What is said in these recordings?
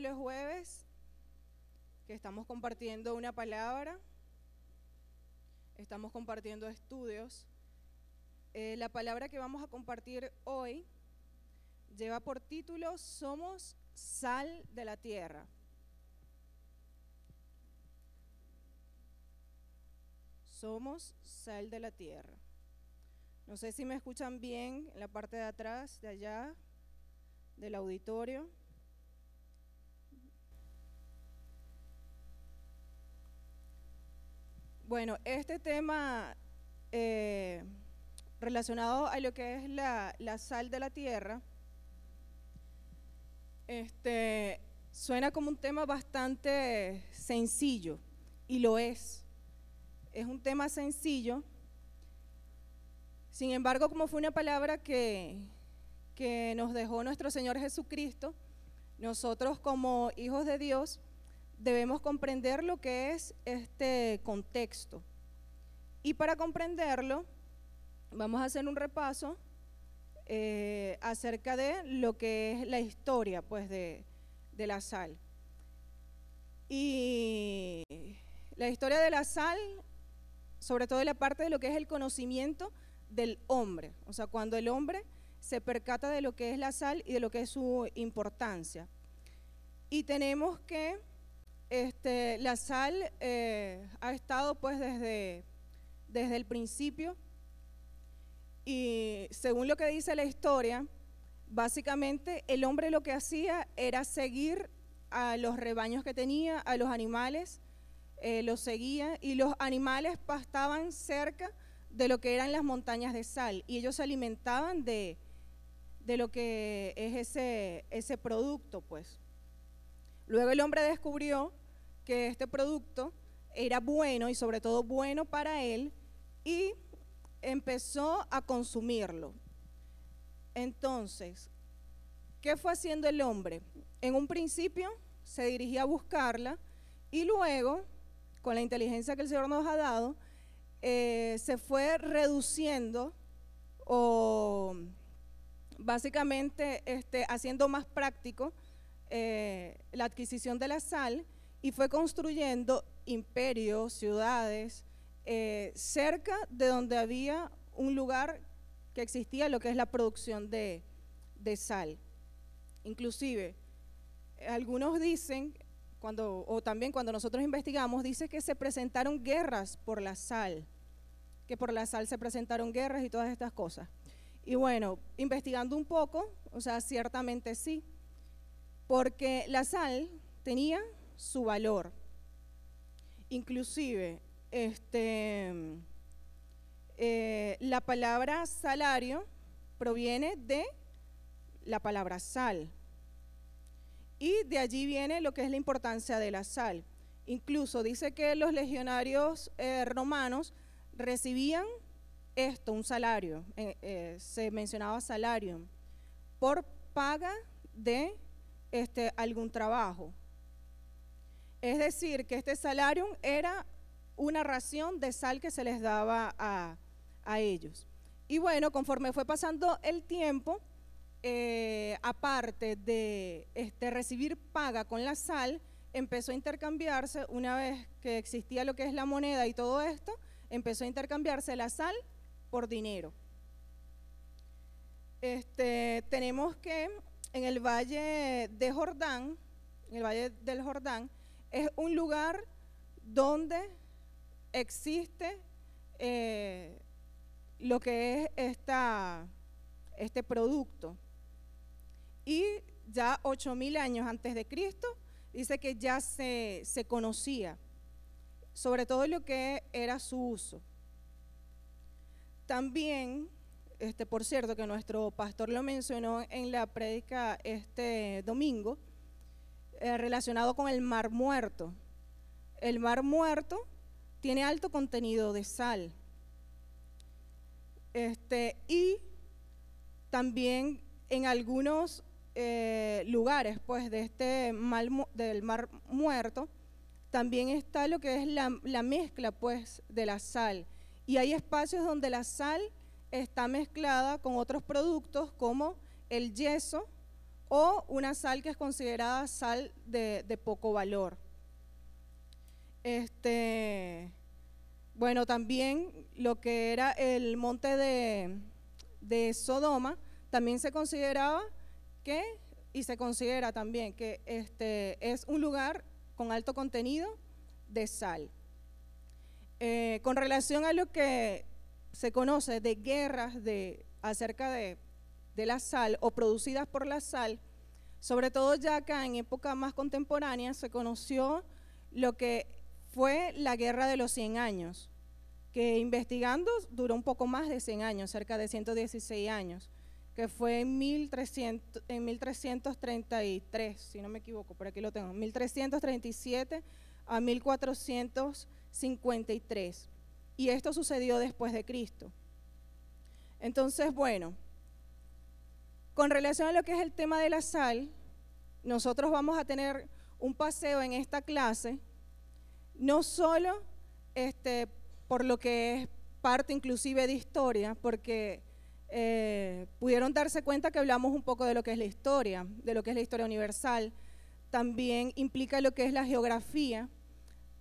simple jueves que estamos compartiendo una palabra, estamos compartiendo estudios. La palabra que vamos a compartir hoy lleva por título Somos sal de la tierra. Somos sal de la tierra. No sé si me escuchan bien en la parte de atrás, de allá, del auditorio. Bueno, este tema relacionado a lo que es la sal de la tierra, suena como un tema bastante sencillo, y lo es. Es un tema sencillo, sin embargo, como fue una palabra que nos dejó nuestro Señor Jesucristo, nosotros como hijos de Dios debemos comprender lo que es este contexto. Y para comprenderlo, vamos a hacer un repaso acerca de lo que es la historia, pues, de la sal. Y la historia de la sal, sobre todo en la parte de lo que es el conocimiento del hombre, o sea, cuando el hombre se percata de lo que es la sal y de lo que es su importancia. Y tenemos que la sal ha estado pues desde el principio, y según lo que dice la historia, básicamente el hombre lo que hacía era seguir a los rebaños que tenía, a los animales, los seguía, y los animales pastaban cerca de lo que eran las montañas de sal, y ellos se alimentaban de lo que es ese producto, pues. Luego el hombre descubrió que este producto era bueno, y sobre todo bueno para él, y empezó a consumirlo. Entonces, ¿qué fue haciendo el hombre? En un principio se dirigía a buscarla, y luego, con la inteligencia que el Señor nos ha dado, se fue reduciendo, o básicamente haciendo más práctico la adquisición de la sal, y fue construyendo imperios, ciudades, cerca de donde había un lugar que existía lo que es la producción de sal. Inclusive, algunos dicen, o también cuando nosotros investigamos, dice que se presentaron guerras por la sal, que por la sal se presentaron guerras y todas estas cosas. Y bueno, investigando un poco, o sea, ciertamente sí, porque la sal tenía su valor. Inclusive, la palabra salario proviene de la palabra sal, y de allí viene lo que es la importancia de la sal. Incluso dice que los legionarios romanos recibían un salario, se mencionaba salarium, por paga de algún trabajo. Es decir, que este salarium era una ración de sal que se les daba a ellos. Y bueno, conforme fue pasando el tiempo, aparte de recibir paga con la sal, empezó a intercambiarse, una vez que existía lo que es la moneda y todo esto, empezó a intercambiarse la sal por dinero. Tenemos que en el Valle de Jordán, en el Valle del Jordán, es un lugar donde existe lo que es este producto. Y ya 8.000 años antes de Cristo, dice que ya se conocía, sobre todo lo que era su uso. También, por cierto, que nuestro pastor lo mencionó en la prédica este domingo, relacionado con el Mar Muerto. El Mar Muerto tiene alto contenido de sal. Y también en algunos lugares, pues, de del Mar Muerto, también está lo que es la mezcla, pues, de la sal. Y hay espacios donde la sal está mezclada con otros productos como el yeso o una sal que es considerada sal de poco valor. Bueno, también lo que era el monte de Sodoma, también se consideraba que, y se considera también que es un lugar con alto contenido de sal. Con relación a lo que se conoce de guerras acerca de la sal o producidas por la sal, sobre todo ya acá en época más contemporánea se conoció lo que fue la Guerra de los 100 años, que investigando duró un poco más de 100 años, cerca de 116 años, que fue en 1333, si no me equivoco, por aquí lo tengo, 1337 a 1453, y esto sucedió después de Cristo. Entonces, bueno, con relación a lo que es el tema de la sal, nosotros vamos a tener un paseo en esta clase, no solo por lo que es parte inclusive de historia, porque pudieron darse cuenta que hablamos un poco de lo que es la historia, universal, también implica lo que es la geografía,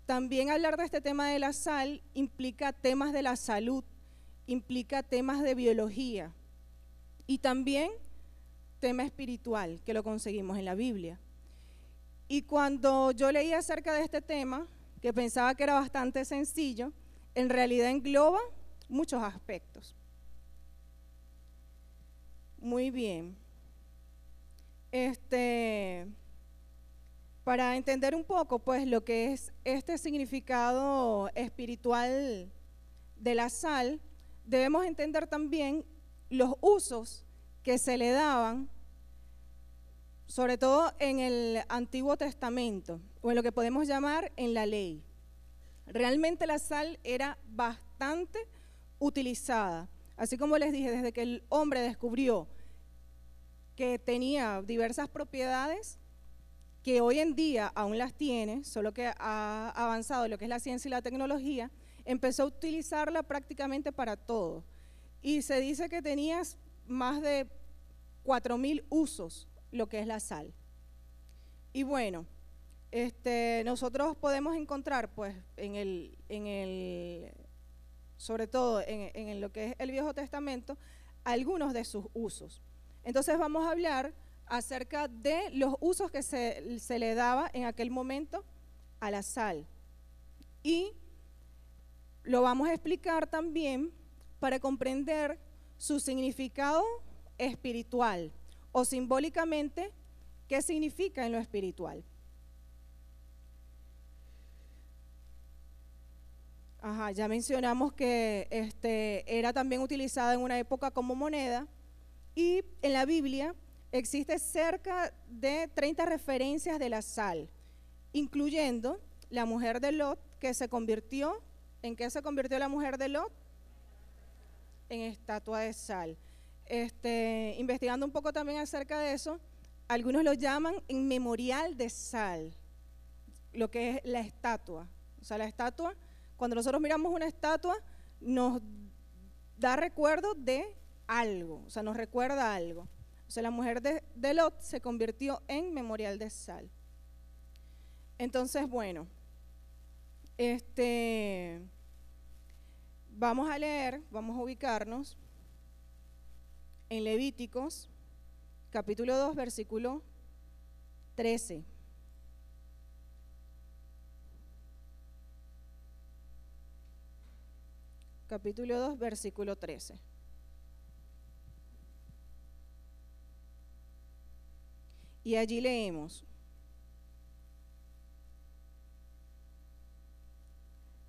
también hablar de este tema de la sal implica temas de la salud, implica temas de biología y también tema espiritual, que lo conseguimos en la Biblia. Y cuando yo leí acerca de este tema, que pensaba que era bastante sencillo, en realidad engloba muchos aspectos. Muy bien. Para entender un poco, pues, lo que es este significado espiritual de la sal, debemos entender también los usos que se le daban, sobre todo en el Antiguo Testamento, o en lo que podemos llamar en la ley. Realmente la sal era bastante utilizada, así como les dije, desde que el hombre descubrió que tenía diversas propiedades, que hoy en día aún las tiene, solo que ha avanzado lo que es la ciencia y la tecnología, empezó a utilizarla prácticamente para todo. Y se dice que tenía más de 4.000 usos lo que es la sal. Y bueno, nosotros podemos encontrar, pues, sobre todo en lo que es el Viejo Testamento, algunos de sus usos. Entonces vamos a hablar acerca de los usos que se le daba en aquel momento a la sal. Y lo vamos a explicar también para comprender su significado espiritual o simbólicamente qué significa en lo espiritual. Ya mencionamos que era también utilizada en una época como moneda, y en la Biblia existe cerca de 30 referencias de la sal, incluyendo la mujer de Lot, que se convirtió, ¿en qué se convirtió la mujer de Lot? En estatua de sal. Investigando un poco también acerca de eso, algunos lo llaman en memorial de sal, lo que es la estatua. O sea, la estatua, cuando nosotros miramos una estatua, nos da recuerdo de algo, o sea, nos recuerda algo. O sea, la mujer de Lot se convirtió en memorial de sal. Entonces, bueno, vamos a leer, vamos a ubicarnos en Levíticos, capítulo 2, versículo 13. Capítulo 2, versículo 13. Y allí leemos.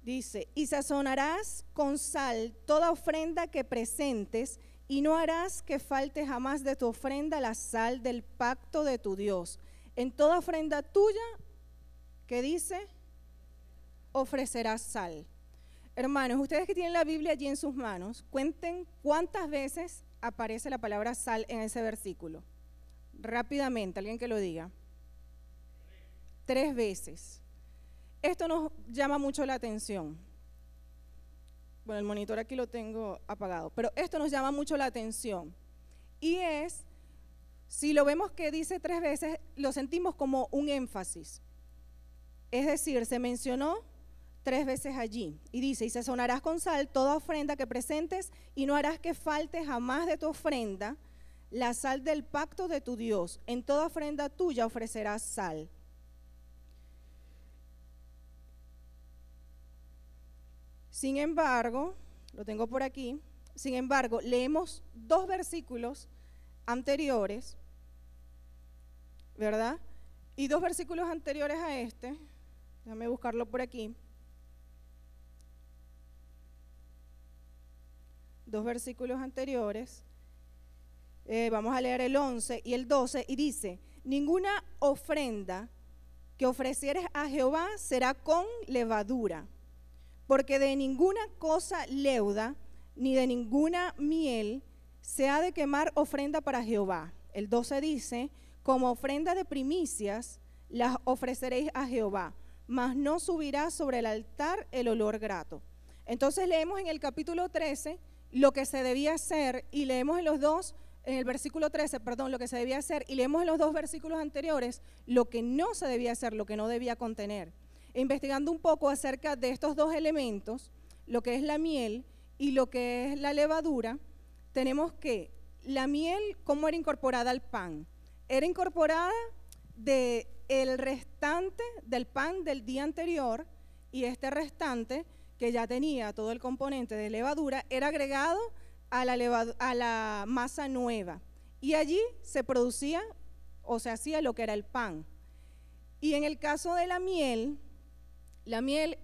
Dice, y sazonarás con sal toda ofrenda que presentes, y no harás que falte jamás de tu ofrenda la sal del pacto de tu Dios. En toda ofrenda tuya, ¿qué dice? Ofrecerás sal. Hermanos, ustedes que tienen la Biblia allí en sus manos, cuenten cuántas veces aparece la palabra sal en ese versículo. Rápidamente, alguien que lo diga. 3 veces. Esto nos llama mucho la atención. Bueno, el monitor aquí lo tengo apagado, pero esto nos llama mucho la atención. Y es si lo vemos que dice 3 veces, lo sentimos como un énfasis. Es decir, se mencionó 3 veces allí. Y dice, y sazonarás con sal toda ofrenda que presentes, y no harás que falte jamás de tu ofrenda la sal del pacto de tu Dios. En toda ofrenda tuya ofrecerás sal. Sin embargo, lo tengo por aquí, sin embargo, leemos 2 versículos anteriores, ¿verdad? Y 2 versículos anteriores a este, déjame buscarlo por aquí. 2 versículos anteriores, vamos a leer el 11 y el 12, y dice, ninguna ofrenda que ofrecieres a Jehová será con levadura, porque de ninguna cosa leuda, ni de ninguna miel, se ha de quemar ofrenda para Jehová. El 12 dice, como ofrenda de primicias las ofreceréis a Jehová, mas no subirá sobre el altar el olor grato. Entonces leemos en el capítulo 13 lo que se debía hacer, y leemos en el versículo 13, lo que se debía hacer, y leemos en los 2 versículos anteriores lo que no se debía hacer, lo que no debía contener. Investigando un poco acerca de estos 2 elementos, lo que es la miel y lo que es la levadura, tenemos que la miel, ¿cómo era incorporada al pan? Era incorporada del restante del pan del día anterior, y este restante, que ya tenía todo el componente de levadura, era agregado a la masa nueva, y allí se producía o se hacía lo que era el pan. Y en el caso de la miel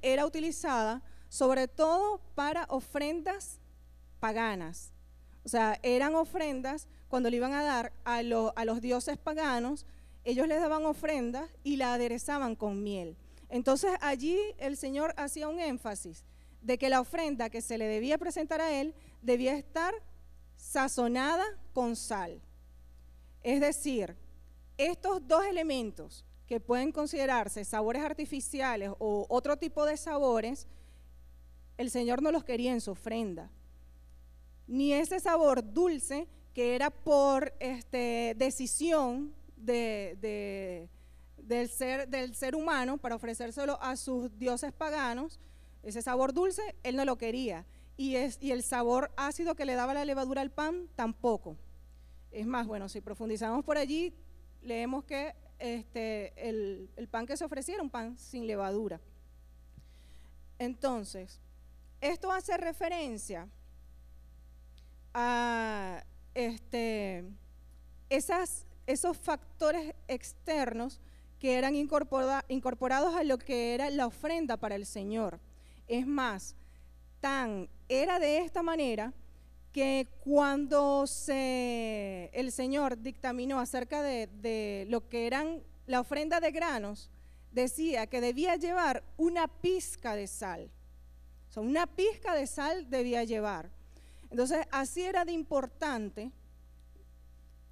era utilizada sobre todo para ofrendas paganas. O sea, eran ofrendas cuando le iban a dar a los dioses paganos, ellos les daban ofrendas y la aderezaban con miel. Entonces allí el Señor hacía un énfasis de que la ofrenda que se le debía presentar a Él debía estar sazonada con sal. Es decir, estos 2 elementos que pueden considerarse sabores artificiales o otro tipo de sabores, el Señor no los quería en su ofrenda. Ni ese sabor dulce que era por decisión del ser humano para ofrecérselo a sus dioses paganos, ese sabor dulce Él no lo quería. Y el sabor ácido que le daba la levadura al pan tampoco. Es más, bueno, si profundizamos por allí, leemos que el pan que se ofrecía era un pan sin levadura. Entonces, esto hace referencia a esos factores externos que eran incorporados a lo que era la ofrenda para el Señor. Es más, era de esta manera que cuando el Señor dictaminó acerca de lo que eran la ofrenda de granos, decía que debía llevar una pizca de sal. O sea, una pizca de sal debía llevar. Entonces, así era de importante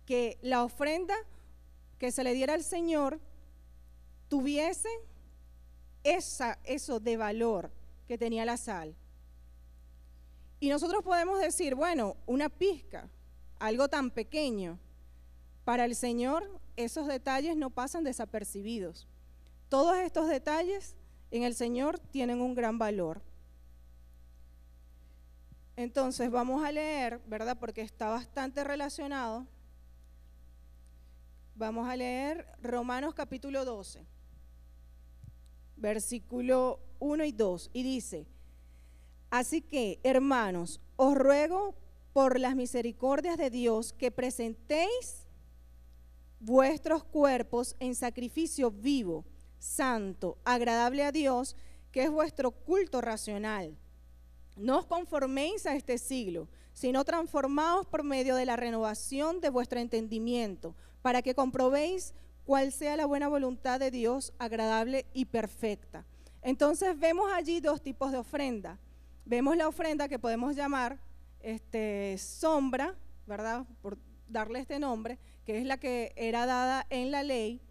que la ofrenda que se le diera al Señor tuviese eso de valor que tenía la sal. Y nosotros podemos decir, bueno, una pizca, algo tan pequeño. Para el Señor, esos detalles no pasan desapercibidos. Todos estos detalles en el Señor tienen un gran valor. Entonces vamos a leer, ¿verdad? Porque está bastante relacionado. Vamos a leer Romanos capítulo 12, versículo 1 y 2, y dice: así que, hermanos, os ruego por las misericordias de Dios que presentéis vuestros cuerpos en sacrificio vivo, santo, agradable a Dios, que es vuestro culto racional. No os conforméis a este siglo, sino transformaos por medio de la renovación de vuestro entendimiento, para que comprobéis cuál sea la buena voluntad de Dios, agradable y perfecta. Entonces vemos allí 2 tipos de ofrenda. Vemos la ofrenda que podemos llamar sombra, ¿verdad? Por darle este nombre, que es la que era dada en la ley,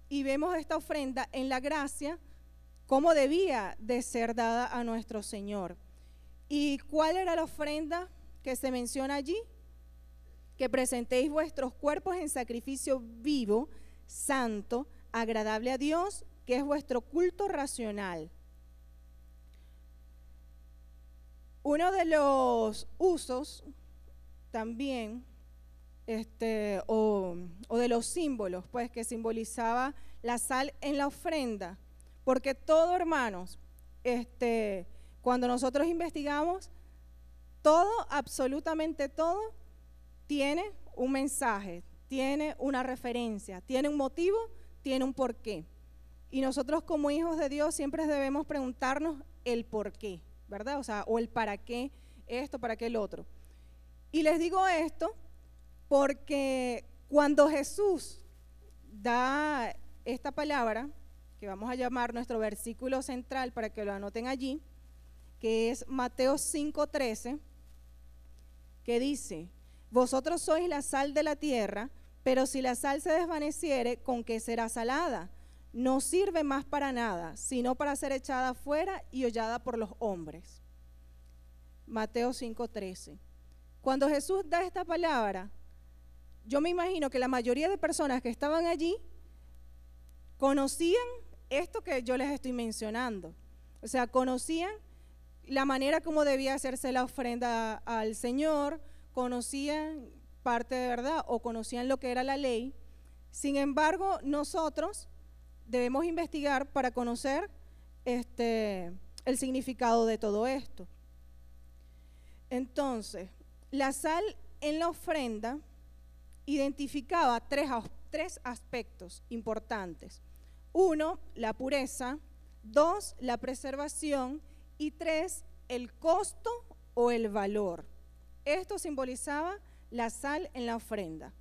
y vemos esta ofrenda en la gracia, cómo debía de ser dada a nuestro Señor. ¿Y cuál era la ofrenda que se menciona allí? que presentéis vuestros cuerpos en sacrificio vivo, santo, agradable a Dios, que es vuestro culto racional. Uno de los usos también, o de los símbolos, pues, que simbolizaba la sal en la ofrenda, porque todo, hermanos, cuando nosotros investigamos, todo, absolutamente todo, tiene un mensaje, tiene una referencia, tiene un motivo, tiene un porqué. Y nosotros como hijos de Dios siempre debemos preguntarnos el porqué, ¿verdad? O sea, o el para qué esto, para qué el otro. Y les digo esto porque cuando Jesús da esta palabra, que vamos a llamar nuestro versículo central para que lo anoten allí, que es Mateo 5:13, que dice: vosotros sois la sal de la tierra, pero si la sal se desvaneciere, ¿con qué será salada? No sirve más para nada, sino para ser echada fuera y hollada por los hombres. Mateo 5:13. Cuando Jesús da esta palabra, yo me imagino que la mayoría de personas que estaban allí conocían esto que yo les estoy mencionando. O sea, conocían la manera como debía hacerse la ofrenda al Señor, conocían parte de verdad o conocían lo que era la ley. Sin embargo, nosotros debemos investigar para conocer el significado de todo esto. Entonces, la sal en la ofrenda identificaba tres aspectos importantes. 1, la pureza. 2, la preservación. Y 3, el costo o el valor. Esto simbolizaba la sal en la ofrenda.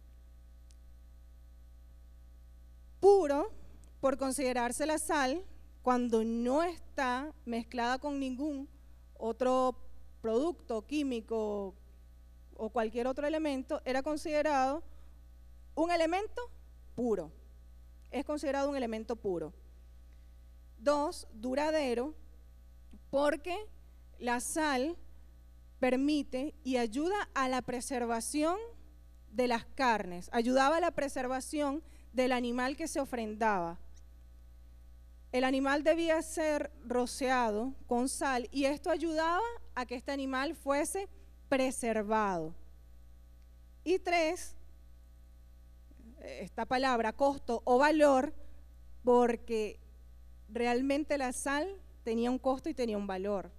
Puro, por considerarse la sal, cuando no está mezclada con ningún otro producto químico o cualquier otro elemento, era considerado un elemento puro. Es considerado un elemento puro. 2, duradero, porque la sal permite y ayuda a la preservación de las carnes, ayudaba a la preservación del animal que se ofrendaba. El animal debía ser rociado con sal y esto ayudaba a que este animal fuese preservado. Y 3, esta palabra, costo o valor, porque realmente la sal tenía un costo y tenía un valor.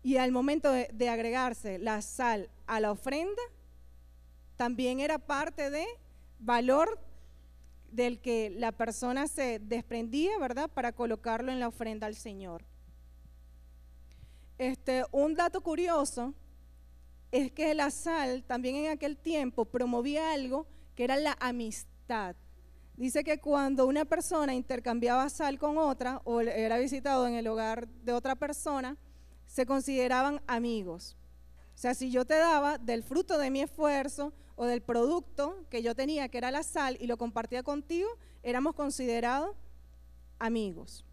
Y al momento de agregarse la sal a la ofrenda, también era parte de valor del que la persona se desprendía, ¿verdad?, para colocarlo en la ofrenda al Señor. Un dato curioso es que la sal también en aquel tiempo promovía algo que era la amistad. Dice que cuando una persona intercambiaba sal con otra o era visitado en el hogar de otra persona, se consideraban amigos. O sea, si yo te daba del fruto de mi esfuerzo o del producto que yo tenía, que era la sal, y lo compartía contigo, éramos considerados amigos.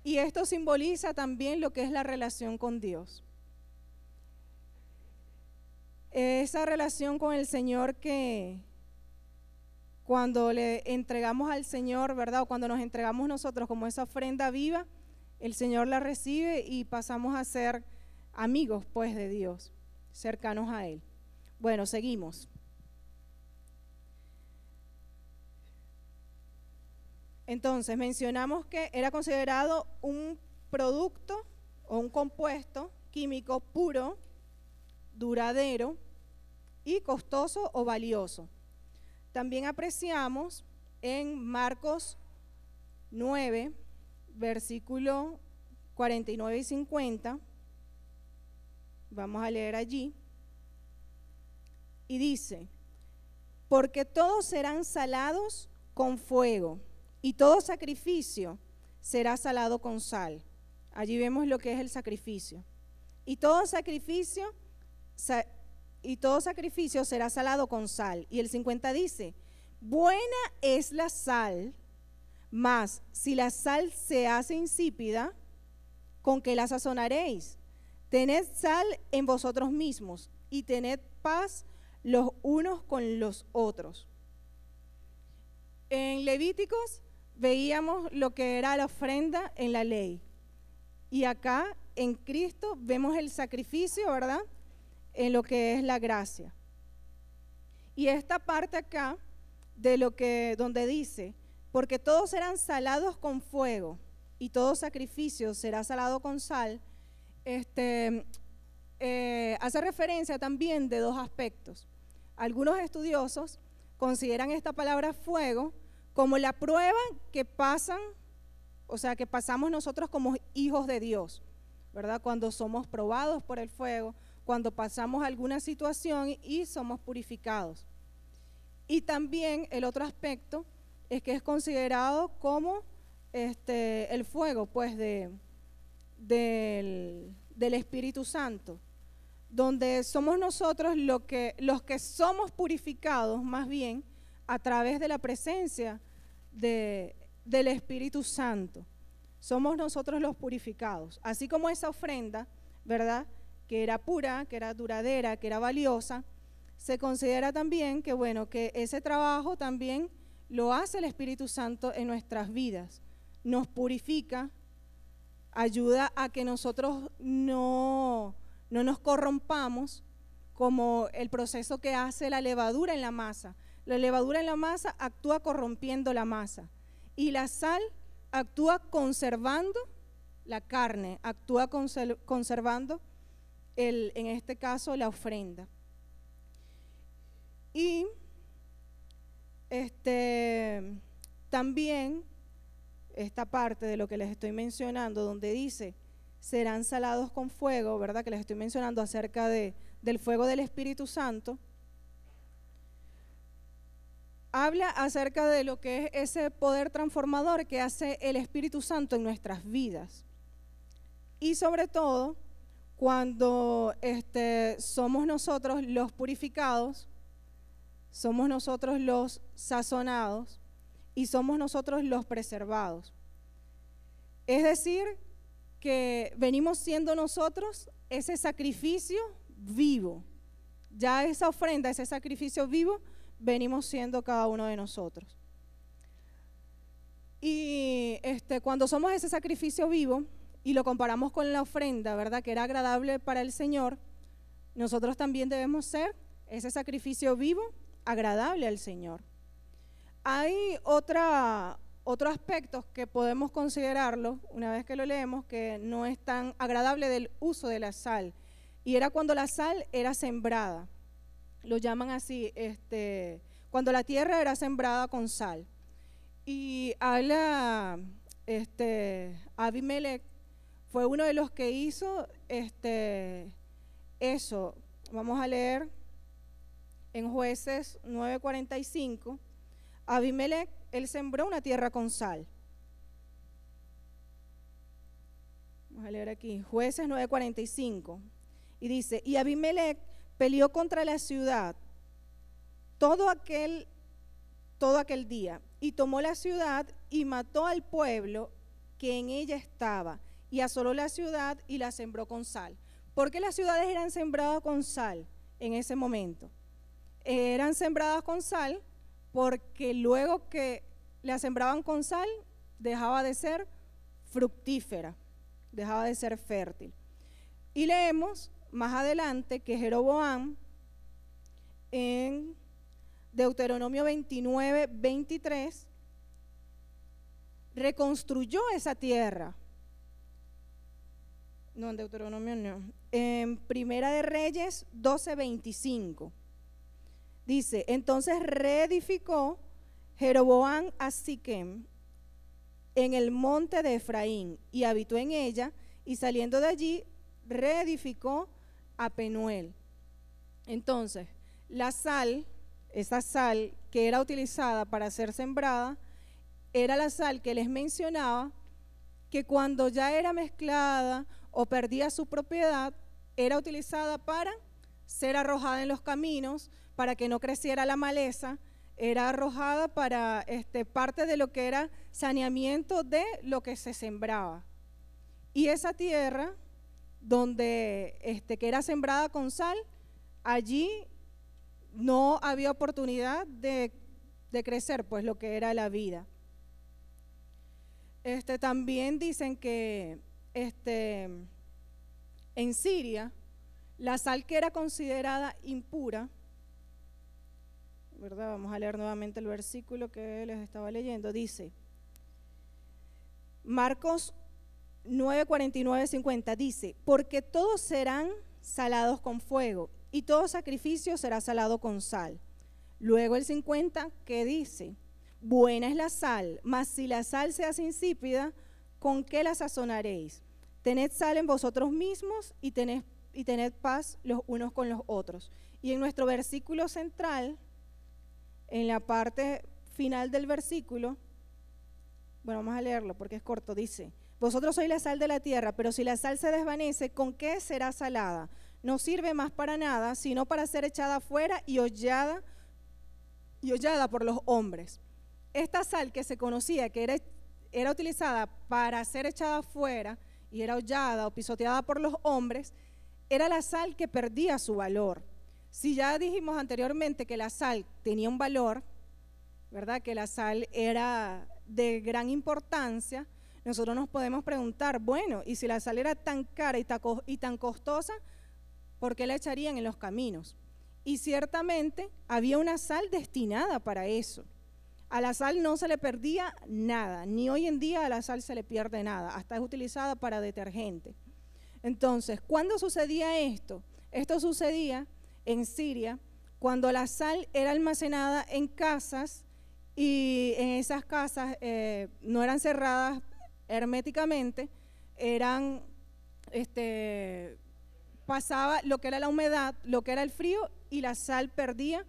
Y esto simboliza también lo que es la relación con Dios. Esa relación con el Señor que cuando le entregamos al Señor, ¿verdad? O cuando nos entregamos nosotros como esa ofrenda viva, el Señor la recibe y pasamos a ser amigos, pues, de Dios, cercanos a Él. Bueno, seguimos. Entonces, mencionamos que era considerado un producto o un compuesto químico puro, duradero y costoso o valioso. También apreciamos en Marcos 9, versículo 49 y 50, vamos a leer allí, y dice: porque todos serán salados con fuego, y todo sacrificio será salado con sal. Allí vemos lo que es el sacrificio. Y todo sacrificio será salado con sal. Y el 50 dice: buena es la sal, mas si la sal se hace insípida, ¿con qué la sazonaréis? Tened sal en vosotros mismos y tened paz los unos con los otros. En Levíticos veíamos lo que era la ofrenda en la ley. Y acá en Cristo vemos el sacrificio, ¿verdad? En lo que es la gracia. Y esta parte acá de donde dice, porque todos serán salados con fuego y todo sacrificio será salado con sal, hace referencia también de dos aspectos. Algunos estudiosos consideran esta palabra fuego como la prueba que pasan, o sea, que pasamos nosotros como hijos de Dios, ¿verdad? Cuando somos probados por el fuego, cuando pasamos alguna situación y somos purificados. Y también el otro aspecto es que es considerado como el fuego, pues, del Espíritu Santo, donde somos nosotros los que somos purificados, más bien, a través de la presencia del Espíritu Santo. Somos nosotros los purificados. Así como esa ofrenda, ¿verdad?, que era pura, que era duradera, que era valiosa, se considera también que, bueno, que ese trabajo también lo hace el Espíritu Santo en nuestras vidas. Nos purifica, ayuda a que nosotros no nos corrompamos, como el proceso que hace la levadura en la masa. La levadura en la masa actúa corrompiendo la masa y la sal actúa conservando la carne, actúa conservando en este caso la ofrenda. Y también esta parte de lo que les estoy mencionando, donde dice serán salados con fuego, ¿verdad? Que les estoy mencionando acerca del fuego del Espíritu Santo. Habla acerca de lo que es ese poder transformador que hace el Espíritu Santo en nuestras vidas. Y sobre todo, cuando somos nosotros los purificados, somos nosotros los sazonados y somos nosotros los preservados. Es decir, que venimos siendo nosotros ese sacrificio vivo. Ya esa ofrenda, ese sacrificio vivo, venimos siendo cada uno de nosotros. Y cuando somos ese sacrificio vivo y lo comparamos con la ofrenda, ¿verdad?, que era agradable para el Señor, nosotros también debemos ser ese sacrificio vivo, agradable al Señor. Hay otro aspecto que podemos considerarlo, una vez que lo leemos, que no es tan agradable del uso de la sal, y era cuando la sal era sembrada. Lo llaman así, cuando la tierra era sembrada con sal. Y habla, Abimelech fue uno de los que hizo eso. Vamos a leer en Jueces 9:45. Abimelech, él sembró una tierra con sal. Vamos a leer aquí, Jueces 9:45. Y dice, y Abimelech peleó contra la ciudad todo aquel día, y tomó la ciudad y mató al pueblo que en ella estaba, y asoló la ciudad y la sembró con sal. ¿Por qué las ciudades eran sembradas con sal en ese momento? Eran sembradas con sal porque luego que la sembraban con sal, dejaba de ser fructífera, dejaba de ser fértil. Y leemos más adelante que Jeroboam, en Deuteronomio 29:23, reconstruyó esa tierra. No, en Deuteronomio no. En Primera de Reyes 12:25. Dice, entonces reedificó Jeroboam a Siquem en el monte de Efraín y habitó en ella, y saliendo de allí reedificó a Penuel. Entonces, la sal, esa sal que era utilizada para ser sembrada, era la sal que les mencionaba, que cuando ya era mezclada o perdía su propiedad, era utilizada para ser arrojada en los caminos, para que no creciera la maleza, era arrojada para parte de lo que era saneamiento de lo que se sembraba. Y esa tierra donde que era sembrada con sal, allí no había oportunidad de crecer, pues lo que era la vida. También dicen que en Siria, la sal que era considerada impura, ¿verdad? Vamos a leer nuevamente el versículo que les estaba leyendo. Dice, Marcos 9, 49, 50, dice, porque todos serán salados con fuego, y todo sacrificio será salado con sal. Luego el 50, que dice, buena es la sal, mas si la sal se hace insípida, ¿con qué la sazonaréis? Tened sal en vosotros mismos y tened paz los unos con los otros. Y en nuestro versículo central, en la parte final del versículo, bueno, vamos a leerlo porque es corto, dice, vosotros sois la sal de la tierra, pero si la sal se desvanece, ¿con qué será salada? No sirve más para nada, sino para ser echada afuera y hollada por los hombres. Esta sal que se conocía que era utilizada para ser echada afuera y era hollada o pisoteada por los hombres, era la sal que perdía su valor. Si ya dijimos anteriormente que la sal tenía un valor, ¿verdad? Que la sal era de gran importancia, nosotros nos podemos preguntar, bueno, y si la sal era tan cara y tan costosa, ¿por qué la echarían en los caminos? Y ciertamente había una sal destinada para eso. A la sal no se le perdía nada, ni hoy en día a la sal se le pierde nada, hasta es utilizada para detergente. Entonces, ¿cuándo sucedía esto? Esto sucedía en Siria, cuando la sal era almacenada en casas y en esas casas no eran cerradas herméticamente, pasaba lo que era la humedad, lo que era el frío, y la sal perdía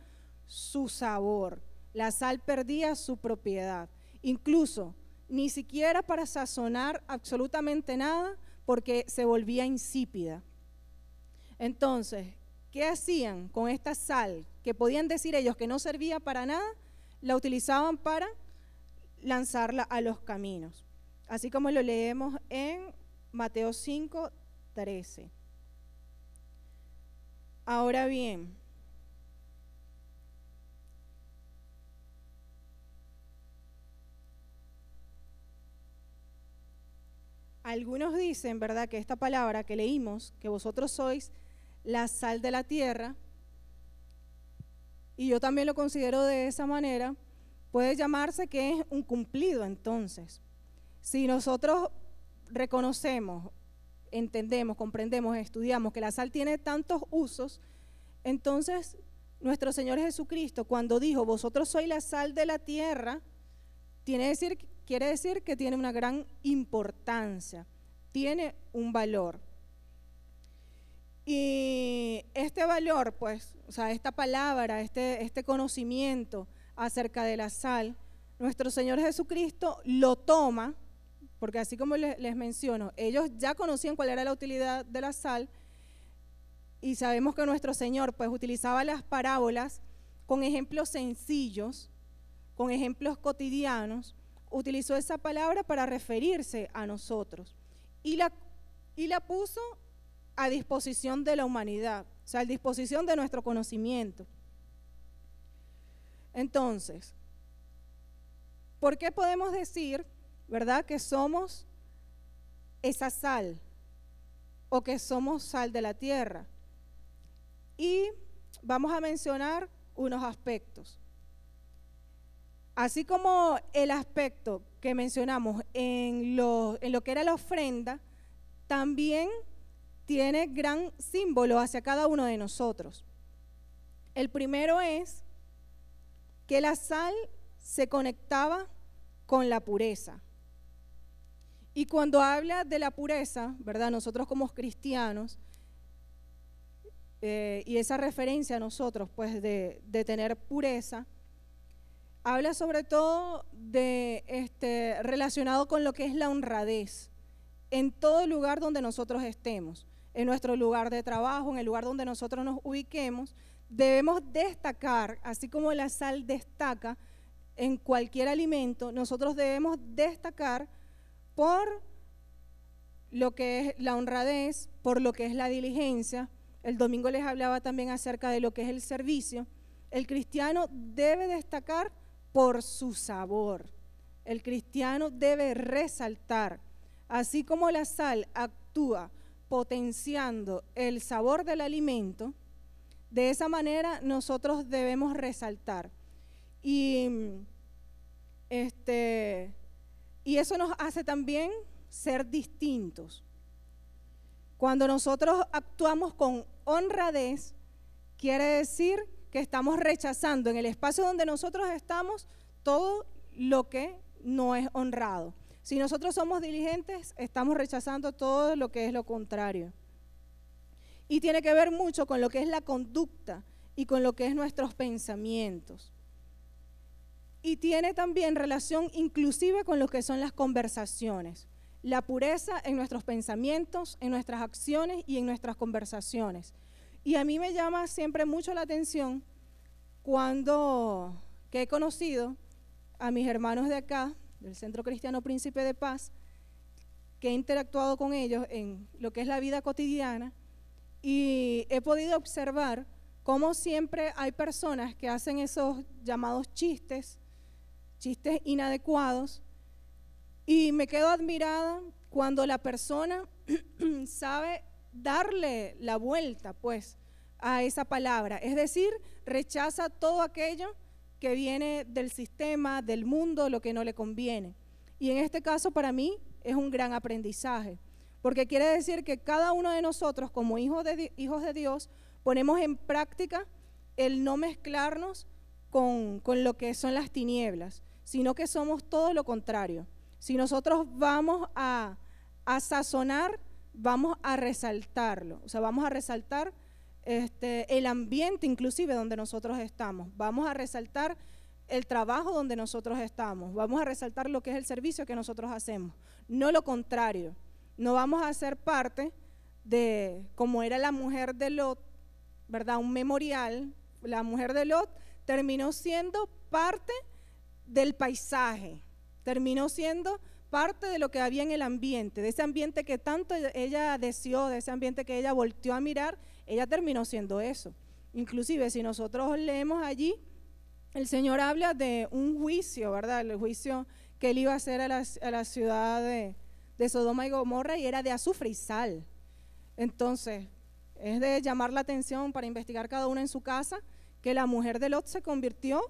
su sabor, la sal perdía su propiedad. Incluso ni siquiera para sazonar absolutamente nada, porque se volvía insípida. Entonces, ¿qué hacían con esta sal? Que podían decir ellos que no servía para nada, la utilizaban para lanzarla a los caminos. Así como lo leemos en Mateo 5, 13. Ahora bien, algunos dicen, ¿verdad?, que esta palabra que leímos, que vosotros sois la sal de la tierra, y yo también lo considero de esa manera, puede llamarse que es un cumplido. Entonces, si nosotros reconocemos, entendemos, comprendemos, estudiamos que la sal tiene tantos usos, entonces nuestro Señor Jesucristo, cuando dijo, vosotros sois la sal de la tierra, quiere decir que tiene una gran importancia, tiene un valor. Y este valor, pues, o sea, esta palabra, este conocimiento acerca de la sal, nuestro Señor Jesucristo lo toma, porque así como les menciono, ellos ya conocían cuál era la utilidad de la sal, y sabemos que nuestro Señor, pues, utilizaba las parábolas con ejemplos sencillos, con ejemplos cotidianos, utilizó esa palabra para referirse a nosotros, y la puso a disposición de la humanidad, o sea, a disposición de nuestro conocimiento. Entonces, ¿por qué podemos decir, verdad, que somos esa sal o que somos sal de la tierra? Y vamos a mencionar unos aspectos. Así como el aspecto que mencionamos en lo que era la ofrenda, también tiene gran símbolo hacia cada uno de nosotros. El primero es que la sal se conectaba con la pureza. Y cuando habla de la pureza, ¿verdad? Nosotros como cristianos, y esa referencia a nosotros, pues, de tener pureza, habla sobre todo de relacionado con lo que es la honradez en todo lugar donde nosotros estemos, en nuestro lugar de trabajo, en el lugar donde nosotros nos ubiquemos, debemos destacar, así como la sal destaca en cualquier alimento, nosotros debemos destacar por lo que es la honradez, por lo que es la diligencia. El domingo les hablaba también acerca de lo que es el servicio. El cristiano debe destacar por su sabor. El cristiano debe resaltar. Así como la sal actúa potenciando el sabor del alimento, de esa manera nosotros debemos resaltar. Y eso nos hace también ser distintos. Cuando nosotros actuamos con honradez, quiere decir que estamos rechazando en el espacio donde nosotros estamos todo lo que no es honrado. Si nosotros somos diligentes, estamos rechazando todo lo que es lo contrario. Y tiene que ver mucho con lo que es la conducta y con lo que es nuestros pensamientos. Y tiene también relación inclusive con lo que son las conversaciones. La pureza en nuestros pensamientos, en nuestras acciones y en nuestras conversaciones. Y a mí me llama siempre mucho la atención cuando he conocido a mis hermanos de acá, del Centro Cristiano Príncipe de Paz, que he interactuado con ellos en lo que es la vida cotidiana, y he podido observar cómo siempre hay personas que hacen esos llamados chistes inadecuados, y me quedo admirada cuando la persona sabe darle la vuelta pues a esa palabra, es decir, rechaza todo aquello que viene del sistema, del mundo, lo que no le conviene. Y en este caso para mí es un gran aprendizaje, porque quiere decir que cada uno de nosotros como hijos de Dios ponemos en práctica el no mezclarnos con lo que son las tinieblas, sino que somos todo lo contrario. Si nosotros vamos a sazonar, vamos a resaltarlo, o sea, vamos a resaltar el ambiente inclusive donde nosotros estamos, vamos a resaltar el trabajo donde nosotros estamos, vamos a resaltar lo que es el servicio que nosotros hacemos, no lo contrario. No vamos a ser parte de, como era la mujer de Lot, ¿verdad? Un memorial. La mujer de Lot terminó siendo parte del paisaje, terminó siendo parte de lo que había en el ambiente, de ese ambiente que tanto ella deseó, de ese ambiente que ella volteó a mirar, ella terminó siendo eso. Inclusive si nosotros leemos allí, el Señor habla de un juicio, ¿verdad? El juicio que Él iba a hacer a la ciudad de Sodoma y Gomorra, y era de azufre y sal. Entonces, es de llamar la atención para investigar cada uno en su casa, que la mujer de Lot se convirtió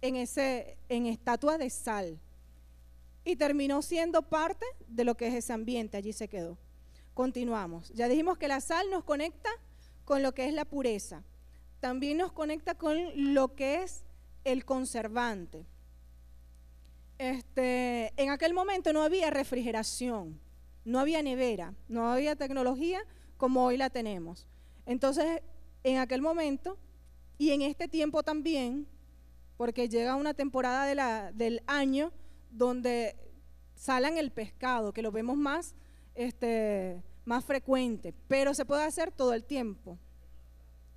en estatua de sal y terminó siendo parte de lo que es ese ambiente, allí se quedó. Continuamos. Ya dijimos que la sal nos conecta con lo que es la pureza, también nos conecta con lo que es el conservante. En aquel momento no había refrigeración, no había nevera, no había tecnología como hoy la tenemos. Entonces, en aquel momento y en este tiempo también, porque llega una temporada del año donde salan el pescado, que lo vemos más frecuente, pero se puede hacer todo el tiempo,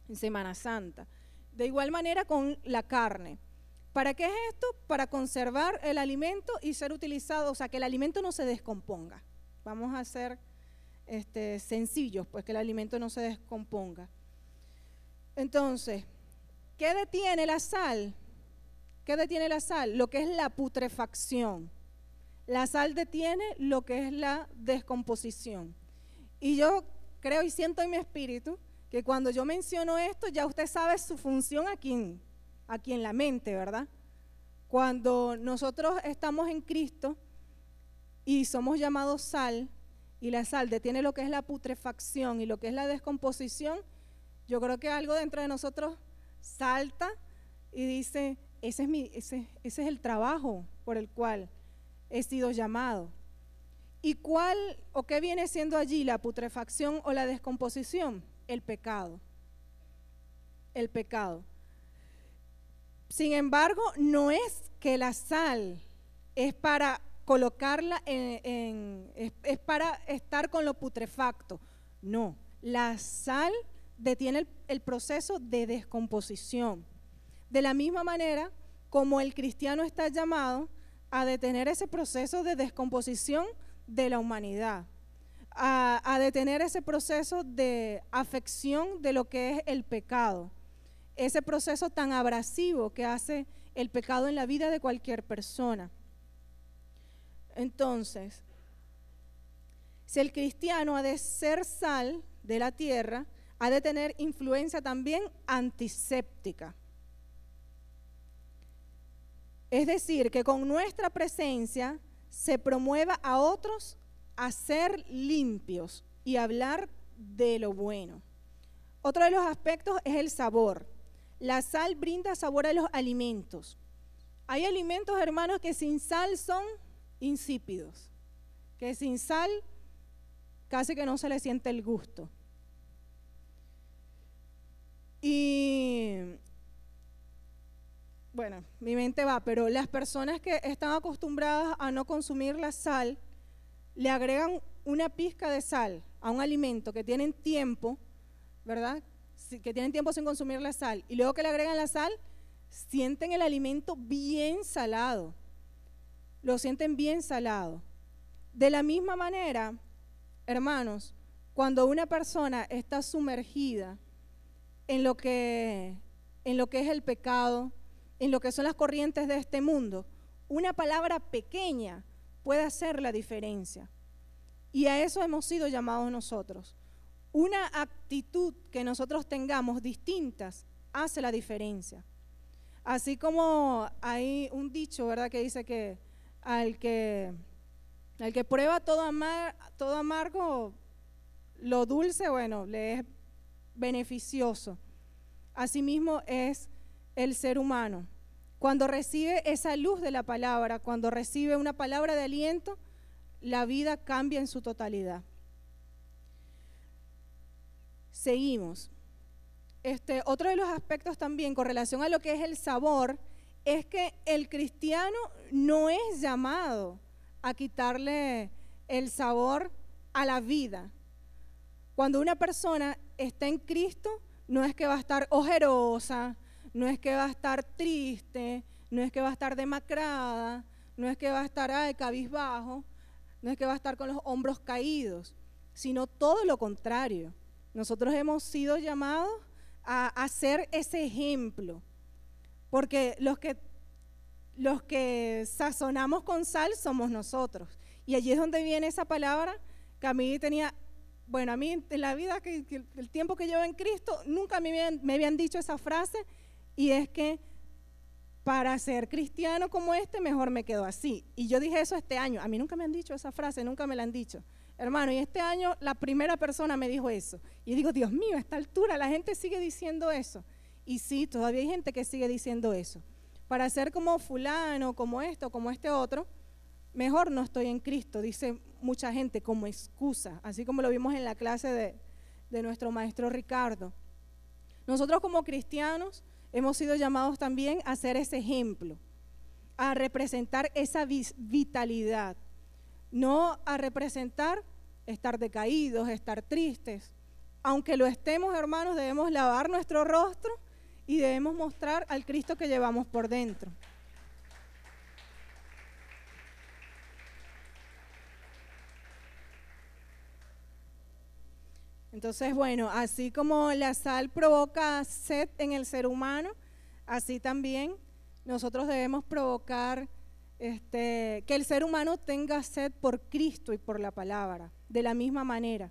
en Semana Santa. De igual manera con la carne. ¿Para qué es esto? Para conservar el alimento y ser utilizado, o sea, que el alimento no se descomponga. Vamos a ser sencillos, pues que el alimento no se descomponga. Entonces, ¿qué detiene la sal? ¿Qué detiene la sal? Lo que es la putrefacción. La sal detiene lo que es la descomposición. Y yo creo y siento en mi espíritu que cuando yo menciono esto, ya usted sabe su función aquí en la mente, ¿verdad? Cuando nosotros estamos en Cristo y somos llamados sal, y la sal detiene lo que es la putrefacción y lo que es la descomposición, yo creo que algo dentro de nosotros salta y dice, ese es el trabajo por el cual he sido llamado. ¿Y cuál o qué viene siendo allí la putrefacción o la descomposición? El pecado. El pecado. Sin embargo, no es que la sal es para colocarla es para estar con lo putrefacto. No, la sal detiene el proceso de descomposición. De la misma manera como el cristiano está llamado a detener ese proceso de descomposición de la humanidad, a detener ese proceso de afección de lo que es el pecado. ese proceso tan abrasivo que hace el pecado en la vida de cualquier persona. Entonces, si el cristiano ha de ser sal de la tierra, ha de tener influencia también antiséptica. Es decir, que con nuestra presencia se promueva a otros a ser limpios y hablar de lo bueno. Otro de los aspectos es el sabor. La sal brinda sabor a los alimentos. Hay alimentos, hermanos, que sin sal son insípidos, que sin sal casi que no se le siente el gusto. Y bueno, mi mente va, pero las personas que están acostumbradas a no consumir la sal, le agregan una pizca de sal a un alimento que tienen tiempo, ¿verdad? Que tienen tiempo sin consumir la sal, y luego que le agregan la sal, sienten el alimento bien salado, lo sienten bien salado. De la misma manera, hermanos, cuando una persona está sumergida en lo que es el pecado, en lo que son las corrientes de este mundo, una palabra pequeña puede hacer la diferencia. Y a eso hemos sido llamados nosotros. Una actitud que nosotros tengamos distintas hace la diferencia. Así como hay un dicho, ¿verdad?, que dice que al que prueba todo amargo, lo dulce, bueno, le es beneficioso. Asimismo es el ser humano. Cuando recibe esa luz de la palabra, cuando recibe una palabra de aliento, la vida cambia en su totalidad. Seguimos. Otro de los aspectos también con relación a lo que es el sabor es que el cristiano no es llamado a quitarle el sabor a la vida. Cuando una persona está en Cristo, no es que va a estar ojerosa, no es que va a estar triste, no es que va a estar demacrada, no es que va a estar cabizbajo, no es que va a estar con los hombros caídos, sino todo lo contrario. Nosotros hemos sido llamados a hacer ese ejemplo, porque los que sazonamos con sal somos nosotros. Y allí es donde viene esa palabra que a mí tenía, bueno, a mí en la vida, el tiempo que llevo en Cristo, nunca me habían dicho esa frase, y es que para ser cristiano como mejor me quedo así. Y yo dije eso este año. A mí nunca me han dicho esa frase, nunca me la han dicho. Hermano, y este año la primera persona me dijo eso. Y digo, Dios mío, a esta altura la gente sigue diciendo eso. Y sí, todavía hay gente que sigue diciendo eso. Para ser como fulano, como esto, como este otro, mejor no estoy en Cristo, dice mucha gente como excusa, así como lo vimos en la clase de nuestro maestro Ricardo. Nosotros como cristianos hemos sido llamados también a ser ese ejemplo, a representar esa vitalidad, no a representar estar decaídos, estar tristes. Aunque lo estemos, hermanos, debemos lavar nuestro rostro y debemos mostrar al Cristo que llevamos por dentro. Entonces, bueno, así como la sal provoca sed en el ser humano, así también nosotros debemos provocar que el ser humano tenga sed por Cristo y por la palabra, de la misma manera.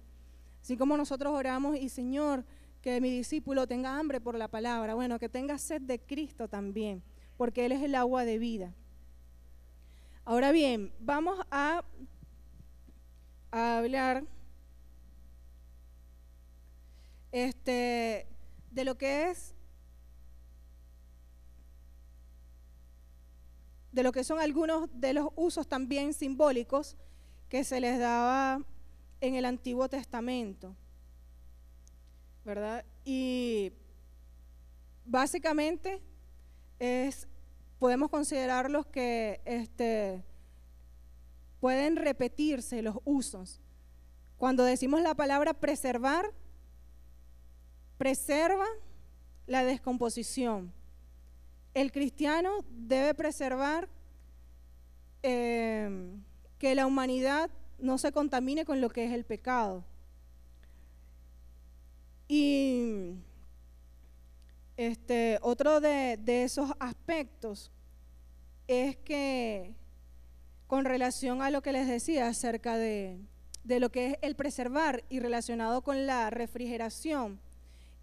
Así como nosotros oramos, y Señor, que mi discípulo tenga hambre por la palabra, bueno, que tenga sed de Cristo también, porque Él es el agua de vida. Ahora bien, vamos a hablar de lo que es, de lo que son algunos de los usos también simbólicos que se les daba en el Antiguo Testamento, ¿verdad? Y básicamente podemos considerarlos que pueden repetirse los usos. Cuando decimos la palabra preservar, preserva la descomposición. El cristiano debe preservar que la humanidad no se contamine con lo que es el pecado. Y, Otro de esos aspectos es que con relación a lo que les decía acerca de lo que es el preservar y relacionado con la refrigeración,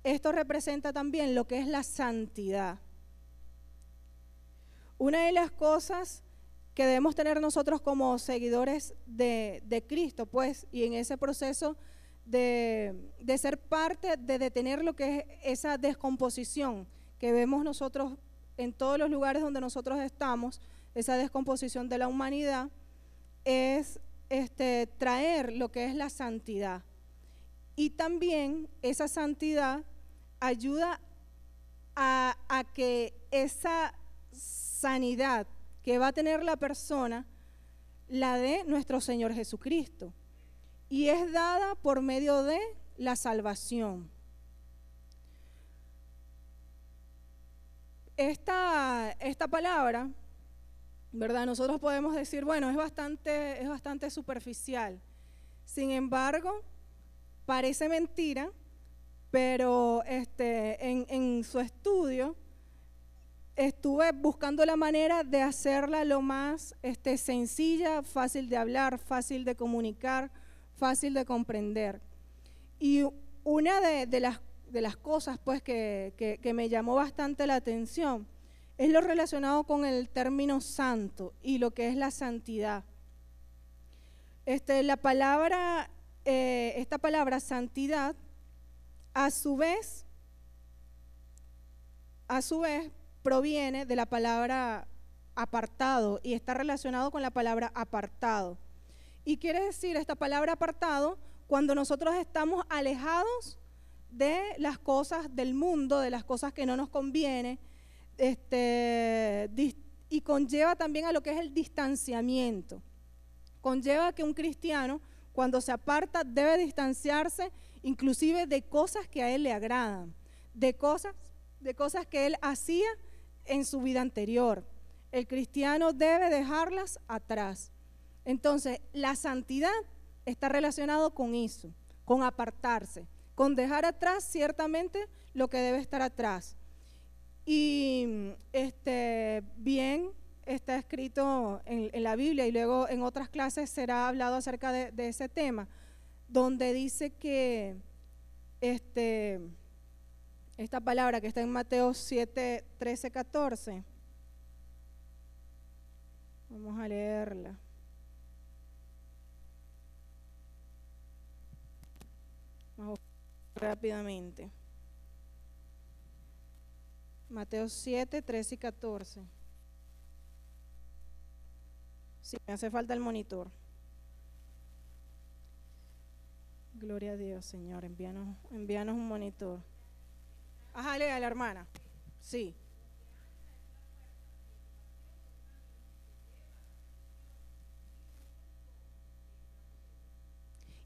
esto representa también lo que es la santidad. Una de las cosas que debemos tener nosotros como seguidores de Cristo, pues, y en ese proceso de ser parte, de detener lo que es esa descomposición que vemos nosotros en todos los lugares donde nosotros estamos, esa descomposición de la humanidad, es traer lo que es la santidad. Y también esa santidad ayuda a que esa sanidad que va a tener la persona la de nuestro Señor Jesucristo, y es dada por medio de la salvación. Esta palabra, ¿verdad? Nosotros podemos decir, bueno, es bastante superficial. Sin embargo, parece mentira, pero en su estudio estuve buscando la manera de hacerla lo más sencilla, fácil de hablar, fácil de comunicar, fácil de comprender. Y una de las cosas pues que me llamó bastante la atención es lo relacionado con el término santo y lo que es la santidad. Esta palabra santidad, a su vez, proviene de la palabra apartado y está relacionado con la palabra apartado. Y quiere decir esta palabra apartado cuando nosotros estamos alejados de las cosas del mundo, de las cosas que no nos conviene, y conlleva también a lo que es el distanciamiento. Conlleva que un cristiano, cuando se aparta, debe distanciarse inclusive de cosas que a él le agradan, de cosas que él hacía en su vida anterior. El cristiano debe dejarlas atrás. Entonces, la santidad está relacionado con eso, con apartarse, con dejar atrás ciertamente lo que debe estar atrás. Y bien está escrito en la Biblia, y luego en otras clases será hablado acerca de ese tema, donde dice que esta palabra que está en Mateo 7, 13, 14, vamos a leerla. Vamos rápidamente. Mateo 7, 13 y 14. Sí, me hace falta el monitor. Gloria a Dios, Señor, envíanos un monitor. Ajá, lea a la hermana. Sí.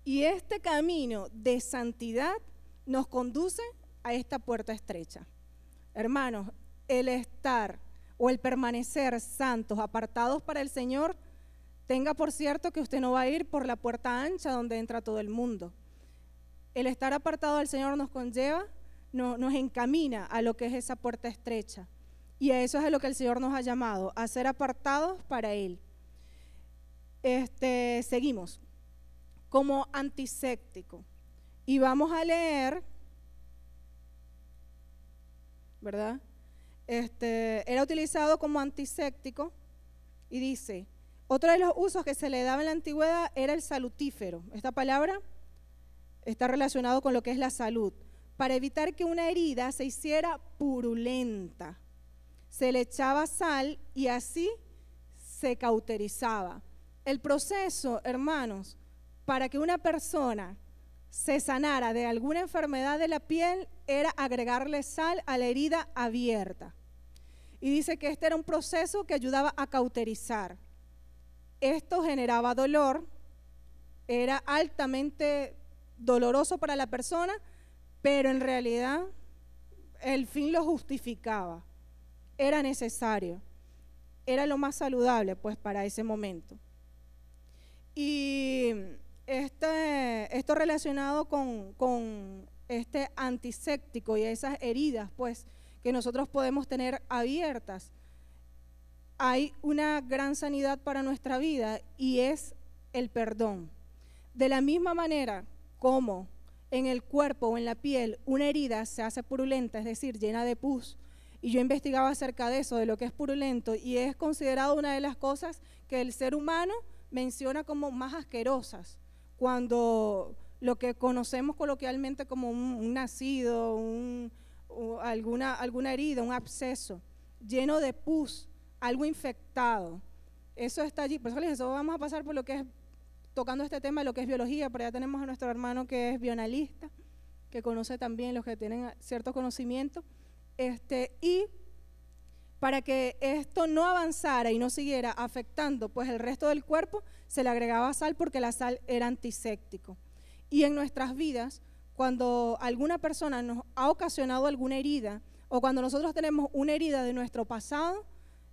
Y este camino de santidad nos conduce a esta puerta estrecha. Hermanos, el estar o el permanecer santos, apartados para el Señor, tenga por cierto que usted no va a ir por la puerta ancha donde entra todo el mundo. El estar apartado del Señor nos conlleva, nos encamina a lo que es esa puerta estrecha. Y a eso es a lo que el Señor nos ha llamado, a ser apartados para Él. Seguimos. Como antiséptico. Y vamos a leer, ¿verdad? Era utilizado como antiséptico y dice, otro de los usos que se le daba en la antigüedad era el salutífero. Esta palabra está relacionado con lo que es la salud, para evitar que una herida se hiciera purulenta. Se le echaba sal y así se cauterizaba. El proceso, hermanos, para que una persona se sanara de alguna enfermedad de la piel era agregarle sal a la herida abierta. Y dice que este era un proceso que ayudaba a cauterizar. Esto generaba dolor, era altamente doloroso para la persona, pero en realidad el fin lo justificaba. Era necesario, era lo más saludable pues para ese momento. Y esto relacionado con este antiséptico y esas heridas pues que nosotros podemos tener abiertas, hay una gran sanidad para nuestra vida y es el perdón. De la misma manera como en el cuerpo o en la piel una herida se hace purulenta, es decir, llena de pus, y yo investigaba acerca de eso, de lo que es purulento, y es considerado una de las cosas que el ser humano menciona como más asquerosas, cuando lo que conocemos coloquialmente como un nacido, o alguna herida, un absceso, lleno de pus, algo infectado, eso está allí. Por eso les digo, vamos a pasar por lo que es, tocando este tema de lo que es biología, pero ya tenemos a nuestro hermano que es bioanalista, que conoce también los que tienen cierto conocimiento, y para que esto no avanzara y no siguiera afectando pues el resto del cuerpo, se le agregaba sal porque la sal era antiséptico. Y en nuestras vidas, cuando alguna persona nos ha ocasionado alguna herida, o cuando nosotros tenemos una herida de nuestro pasado,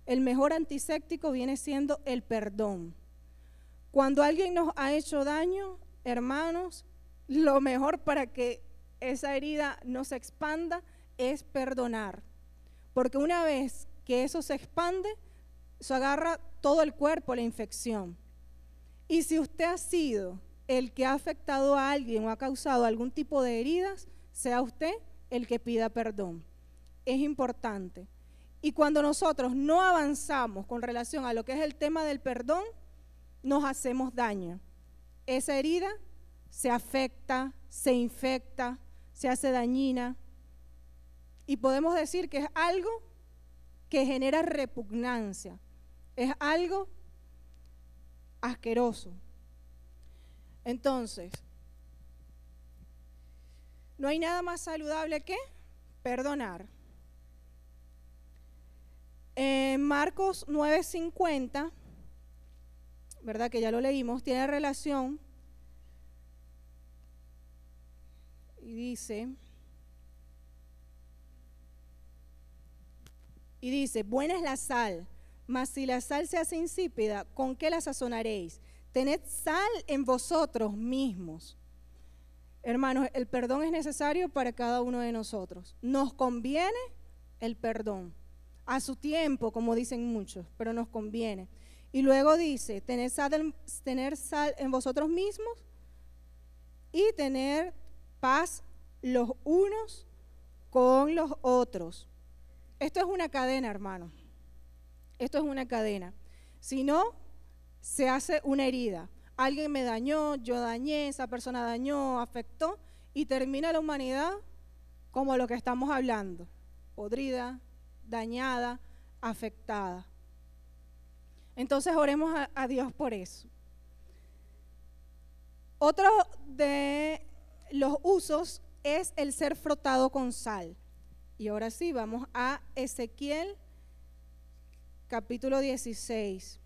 el mejor antiséptico viene siendo el perdón. Cuando alguien nos ha hecho daño, hermanos, lo mejor para que esa herida no se expanda es perdonar, porque una vez que eso se expande, eso agarra todo el cuerpo, la infección. Y si usted ha sido el que ha afectado a alguien o ha causado algún tipo de heridas, sea usted el que pida perdón. Es importante. Y cuando nosotros no avanzamos con relación a lo que es el tema del perdón, nos hacemos daño. Esa herida se afecta, se infecta, se hace dañina, y podemos decir que es algo que genera repugnancia, es algo asqueroso. Entonces, no hay nada más saludable que perdonar. En Marcos 9:50, ¿verdad? Que ya lo leímos, tiene relación y dice, buena es la sal, mas si la sal se hace insípida, ¿con qué la sazonaréis? Tened sal en vosotros mismos. Hermanos, el perdón es necesario para cada uno de nosotros. Nos conviene el perdón, a su tiempo, como dicen muchos, pero nos conviene. Y luego dice, tener sal en vosotros mismos y tener paz los unos con los otros. Esto es una cadena, hermano. Esto es una cadena. Si no, se hace una herida. Alguien me dañó, yo dañé, esa persona dañó, afectó, y termina la humanidad como lo que estamos hablando, podrida, dañada, afectada. Entonces oremos a Dios por eso. Otro de los usos es el ser frotado con sal. Y ahora sí, vamos a Ezequiel capítulo 16.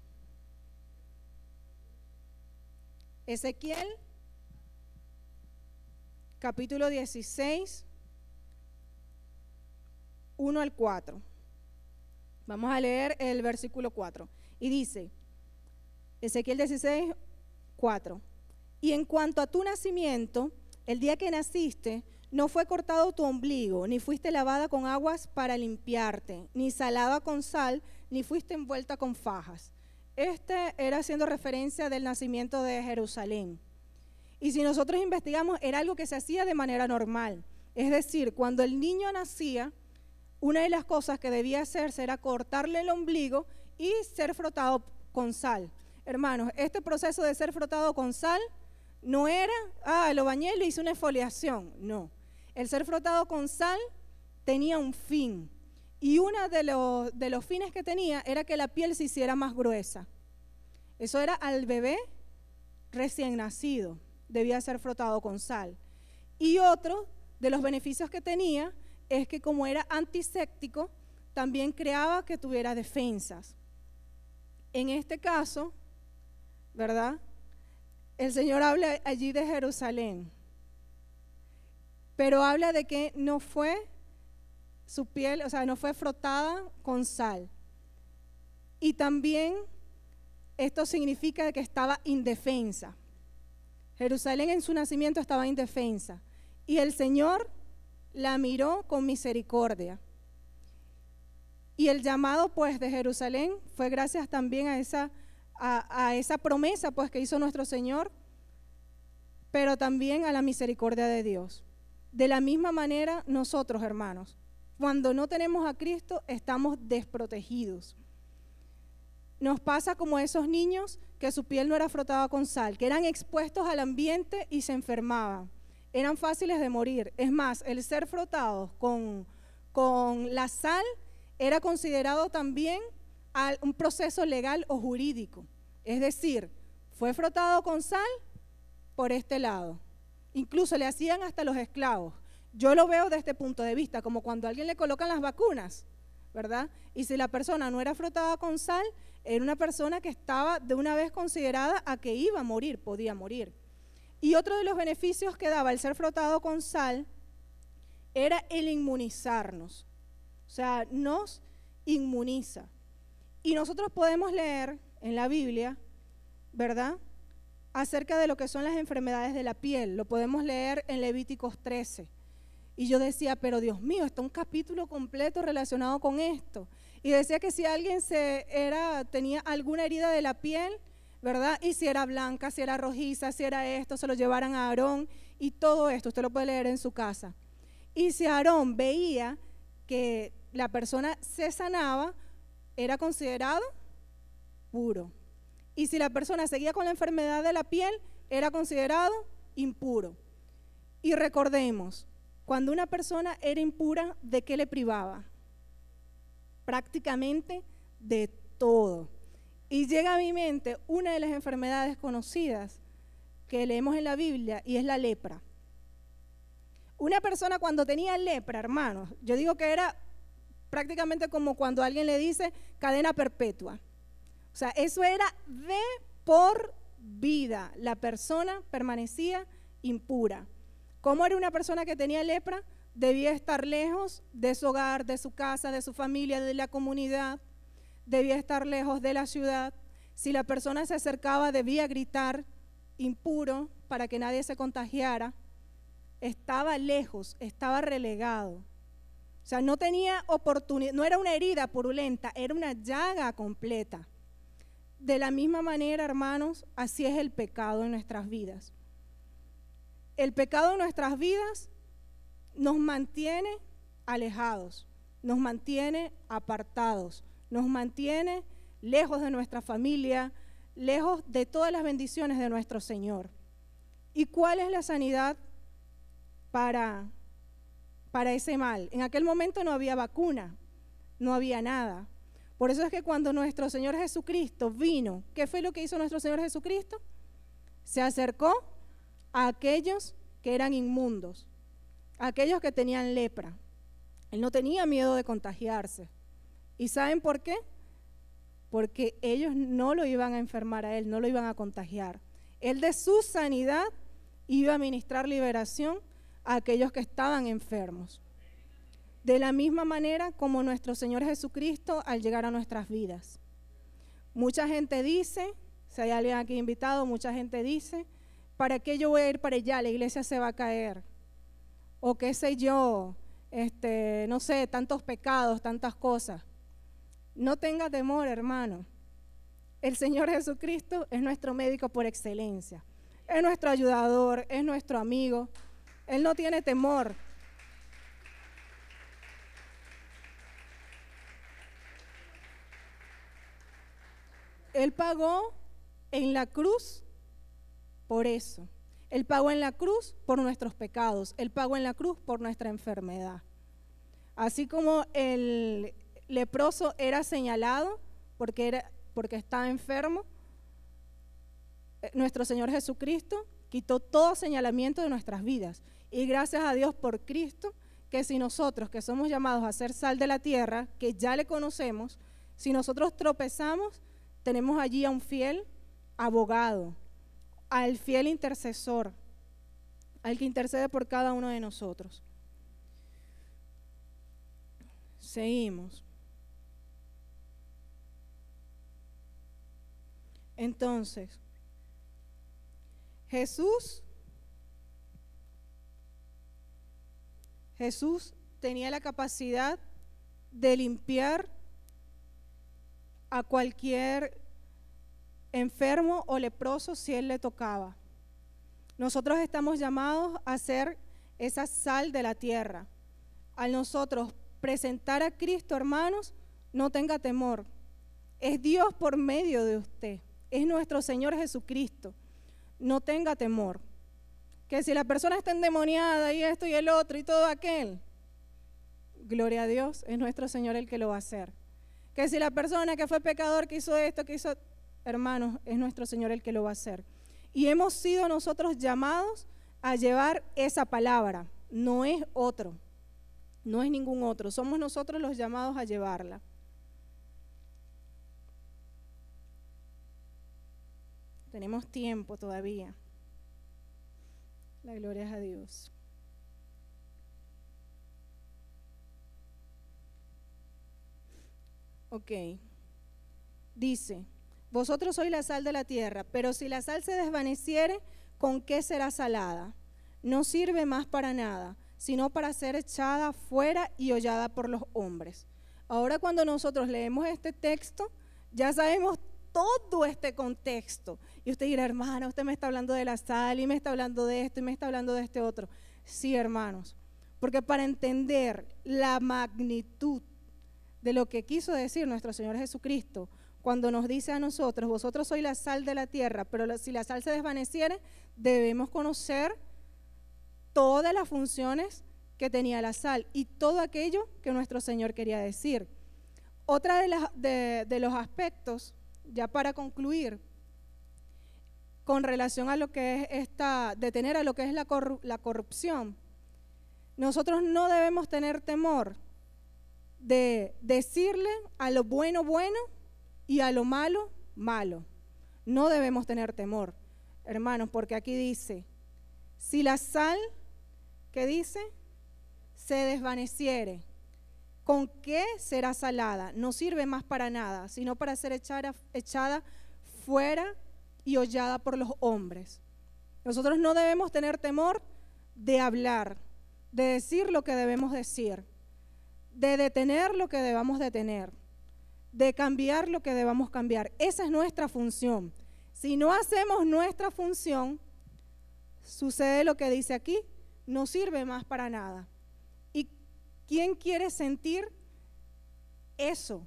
Ezequiel capítulo 16, 1 al 4. Vamos a leer el versículo 4. Y dice, Ezequiel 16, 4. Y en cuanto a tu nacimiento, el día que naciste, no fue cortado tu ombligo, ni fuiste lavada con aguas para limpiarte, ni salada con sal, ni fuiste envuelta con fajas. Este era haciendo referencia del nacimiento de Jerusalén. Y si nosotros investigamos, era algo que se hacía de manera normal. Es decir, cuando el niño nacía, una de las cosas que debía hacerse era cortarle el ombligo y ser frotado con sal. Hermanos, este proceso de ser frotado con sal no era, lo bañé y le hice una exfoliación. No, el ser frotado con sal tenía un fin. Y uno de los fines que tenía era que la piel se hiciera más gruesa. Eso era al bebé recién nacido, debía ser frotado con sal. Y otro de los beneficios que tenía es que como era antiséptico, también creaba que tuviera defensas. En este caso, ¿verdad? El Señor habla allí de Jerusalén, pero habla de que no fue su piel, o sea, no fue frotada con sal. Y también esto significa que estaba indefensa. Jerusalén en su nacimiento estaba indefensa. Y el Señor la miró con misericordia. Y el llamado pues de Jerusalén fue gracias también a esa promesa pues que hizo nuestro Señor, pero también a la misericordia de Dios. De la misma manera nosotros, hermanos, cuando no tenemos a Cristo estamos desprotegidos. Nos pasa como esos niños que su piel no era frotada con sal, que eran expuestos al ambiente y se enfermaban. Eran fáciles de morir. Es más, el ser frotados con la sal era considerado también un proceso legal o jurídico. Es decir, fue frotado con sal por este lado. Incluso le hacían hasta los esclavos. Yo lo veo desde este punto de vista, como cuando a alguien le colocan las vacunas, ¿verdad? Y si la persona no era frotada con sal, era una persona que estaba de una vez considerada a que iba a morir, podía morir. Y otro de los beneficios que daba el ser frotado con sal era el inmunizarnos. O sea, nos inmuniza. Y nosotros podemos leer en la Biblia, ¿verdad?, acerca de lo que son las enfermedades de la piel. Lo podemos leer en Levíticos 13. Y yo decía, pero Dios mío, está un capítulo completo relacionado con esto. Y decía que si alguien tenía alguna herida de la piel, ¿verdad?, y si era blanca, si era rojiza, si era esto, se lo llevaran a Aarón. Y todo esto usted lo puede leer en su casa. Y si Aarón veía que la persona se sanaba, era considerado puro. Y si la persona seguía con la enfermedad de la piel, era considerado impuro. Y recordemos, cuando una persona era impura, ¿de qué le privaba? Prácticamente de todo. Y llega a mi mente una de las enfermedades conocidas que leemos en la Biblia, y es la lepra. Una persona cuando tenía lepra, hermanos, yo digo que era prácticamente como cuando alguien le dice cadena perpetua. O sea, eso era de por vida. La persona permanecía impura. ¿Cómo era una persona que tenía lepra? Debía estar lejos de su hogar, de su casa, de su familia, de la comunidad. Debía estar lejos de la ciudad. Si la persona se acercaba, debía gritar impuro para que nadie se contagiara. Estaba lejos, estaba relegado. O sea, no tenía oportunidad, no era una herida purulenta, era una llaga completa. De la misma manera, hermanos, así es el pecado en nuestras vidas. El pecado en nuestras vidas nos mantiene alejados, nos mantiene apartados, nos mantiene lejos de nuestra familia, lejos de todas las bendiciones de nuestro Señor. ¿Y cuál es la sanidad para ese mal? En aquel momento no había vacuna, no había nada. Por eso es que cuando nuestro Señor Jesucristo vino, ¿qué fue lo que hizo nuestro Señor Jesucristo? Se acercó a aquellos que eran inmundos, a aquellos que tenían lepra. Él no tenía miedo de contagiarse. ¿Y saben por qué? Porque ellos no lo iban a enfermar a él, no lo iban a contagiar. Él de su sanidad iba a ministrar liberación a aquellos que estaban enfermos. De la misma manera como nuestro Señor Jesucristo al llegar a nuestras vidas. Mucha gente dice, si hay alguien aquí invitado, mucha gente dice, ¿para qué yo voy a ir para allá? La iglesia se va a caer. O qué sé yo, no sé, tantos pecados, tantas cosas. No tenga temor, hermano. El Señor Jesucristo es nuestro médico por excelencia. Es nuestro ayudador, es nuestro amigo. Él no tiene temor. Él pagó en la cruz por eso. Él pagó en la cruz por nuestros pecados. Él pagó en la cruz por nuestra enfermedad. Así como el leproso era señalado porque estaba enfermo, nuestro Señor Jesucristo quitó todo señalamiento de nuestras vidas. Y gracias a Dios por Cristo, que si nosotros que somos llamados a ser sal de la tierra, que ya le conocemos, si nosotros tropezamos, tenemos allí a un fiel abogado, al fiel intercesor, al que intercede por cada uno de nosotros. Seguimos. Entonces, Jesús tenía la capacidad de limpiar a cualquier enfermo o leproso si él le tocaba. Nosotros estamos llamados a ser esa sal de la tierra. Al nosotros presentar a Cristo, hermanos, no tenga temor. Es Dios por medio de usted. Es nuestro Señor Jesucristo. No tenga temor. Que si la persona está endemoniada y esto y el otro y todo aquel, gloria a Dios, es nuestro Señor el que lo va a hacer. Que si la persona que fue pecador, que hizo esto, que hizo, hermanos, es nuestro Señor el que lo va a hacer. Y hemos sido nosotros llamados a llevar esa palabra, no es otro, no es ningún otro, somos nosotros los llamados a llevarla. Tenemos tiempo todavía. La gloria es a Dios. Ok. Dice, vosotros sois la sal de la tierra, pero si la sal se desvaneciere, ¿con qué será salada? No sirve más para nada, sino para ser echada fuera y hollada por los hombres. Ahora cuando nosotros leemos este texto, ya sabemos todo este contexto. Y usted dirá, hermano, usted me está hablando de la sal y me está hablando de esto y me está hablando de este otro. Sí, hermanos, porque para entender la magnitud de lo que quiso decir nuestro Señor Jesucristo, cuando nos dice a nosotros, vosotros sois la sal de la tierra, pero si la sal se desvaneciere, debemos conocer todas las funciones que tenía la sal y todo aquello que nuestro Señor quería decir. Otra de los aspectos, ya para concluir, con relación a lo que es detener a lo que es la corrupción, nosotros no debemos tener temor de decirle a lo bueno, bueno, y a lo malo, malo. No debemos tener temor, hermanos, porque aquí dice, si la sal, ¿qué dice? Se desvaneciere, ¿con qué será salada? No sirve más para nada, sino para ser echada fuera y hollada por los hombres. Nosotros no debemos tener temor de hablar, de decir lo que debemos decir, de detener lo que debamos detener, de cambiar lo que debamos cambiar. Esa es nuestra función. Si no hacemos nuestra función, sucede lo que dice aquí, no sirve más para nada. ¿Y quién quiere sentir eso?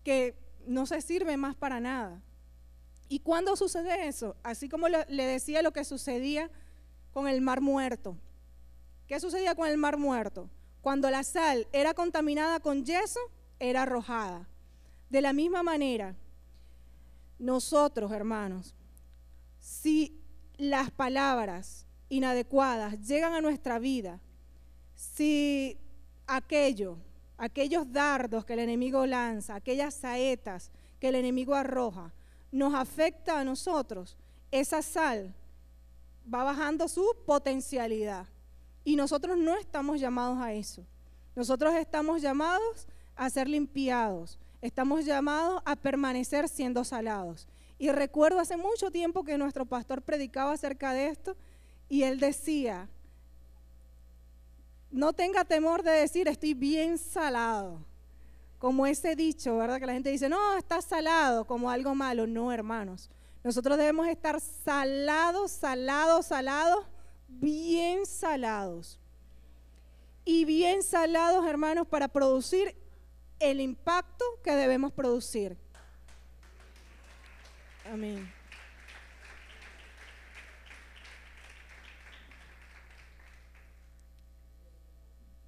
Que no se sirve más para nada. ¿Y cuándo sucede eso? Así como le decía lo que sucedía con el Mar Muerto. ¿Qué sucedía con el Mar Muerto? Cuando la sal era contaminada con yeso, era arrojada. De la misma manera, nosotros, hermanos, si las palabras inadecuadas llegan a nuestra vida, si aquellos dardos que el enemigo lanza, aquellas saetas que el enemigo arroja, nos afecta a nosotros, esa sal va bajando su potencialidad. Y nosotros no estamos llamados a eso. Nosotros estamos llamados a ser limpiados, estamos llamados a permanecer siendo salados. Y recuerdo hace mucho tiempo que nuestro pastor predicaba acerca de esto y él decía, no tenga temor de decir estoy bien salado, como ese dicho, ¿verdad? Que la gente dice, no, está salado, como algo malo. No, hermanos, nosotros debemos estar salados, bien salados. Y bien salados, hermanos, para producir el impacto que debemos producir. Amén.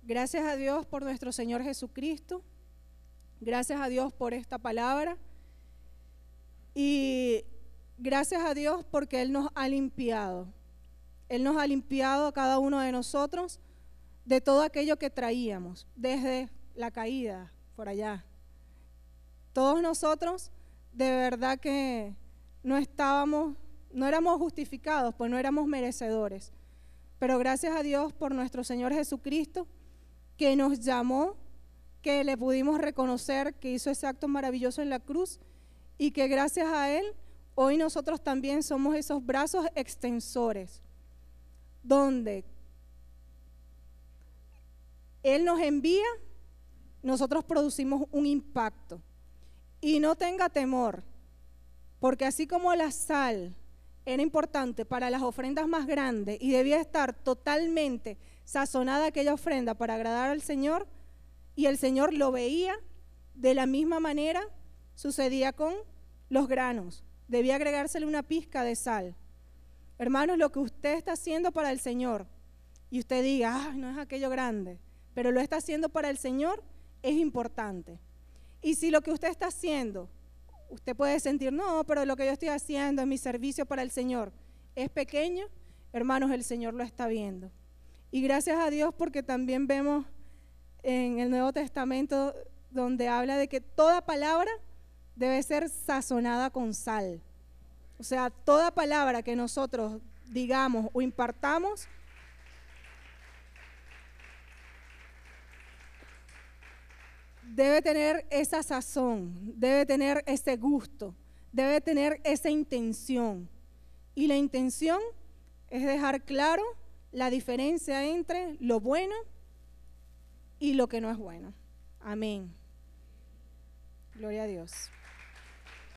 Gracias a Dios por nuestro Señor Jesucristo. Gracias a Dios por esta palabra. Y gracias a Dios porque Él nos ha limpiado. Él nos ha limpiado a cada uno de nosotros de todo aquello que traíamos, desde la caída por allá. Todos nosotros de verdad que no éramos justificados, pues no éramos merecedores. Pero gracias a Dios por nuestro Señor Jesucristo, que nos llamó, que le pudimos reconocer que hizo ese acto maravilloso en la cruz y que gracias a Él, hoy nosotros también somos esos brazos extensores, donde Él nos envía, nosotros producimos un impacto. y no tenga temor, porque así como la sal era importante para las ofrendas más grandes y debía estar totalmente sazonada aquella ofrenda para agradar al Señor, y el Señor lo veía, de la misma manera sucedía con los granos. Debía agregársele una pizca de sal. Hermanos, lo que usted está haciendo para el Señor, y usted diga, ay, no es aquello grande, pero lo está haciendo para el Señor, es importante. Y si lo que usted está haciendo, usted puede sentir, no, pero lo que yo estoy haciendo en mi servicio para el Señor es pequeño, hermanos, el Señor lo está viendo. Y gracias a Dios, porque también vemos en el Nuevo Testamento donde habla de que toda palabra debe ser sazonada con sal. O sea, toda palabra que nosotros digamos o impartamos debe tener esa sazón, debe tener ese gusto, debe tener esa intención. Y la intención es dejar claro la diferencia entre lo bueno y lo que no es bueno. Amén. Gloria a Dios.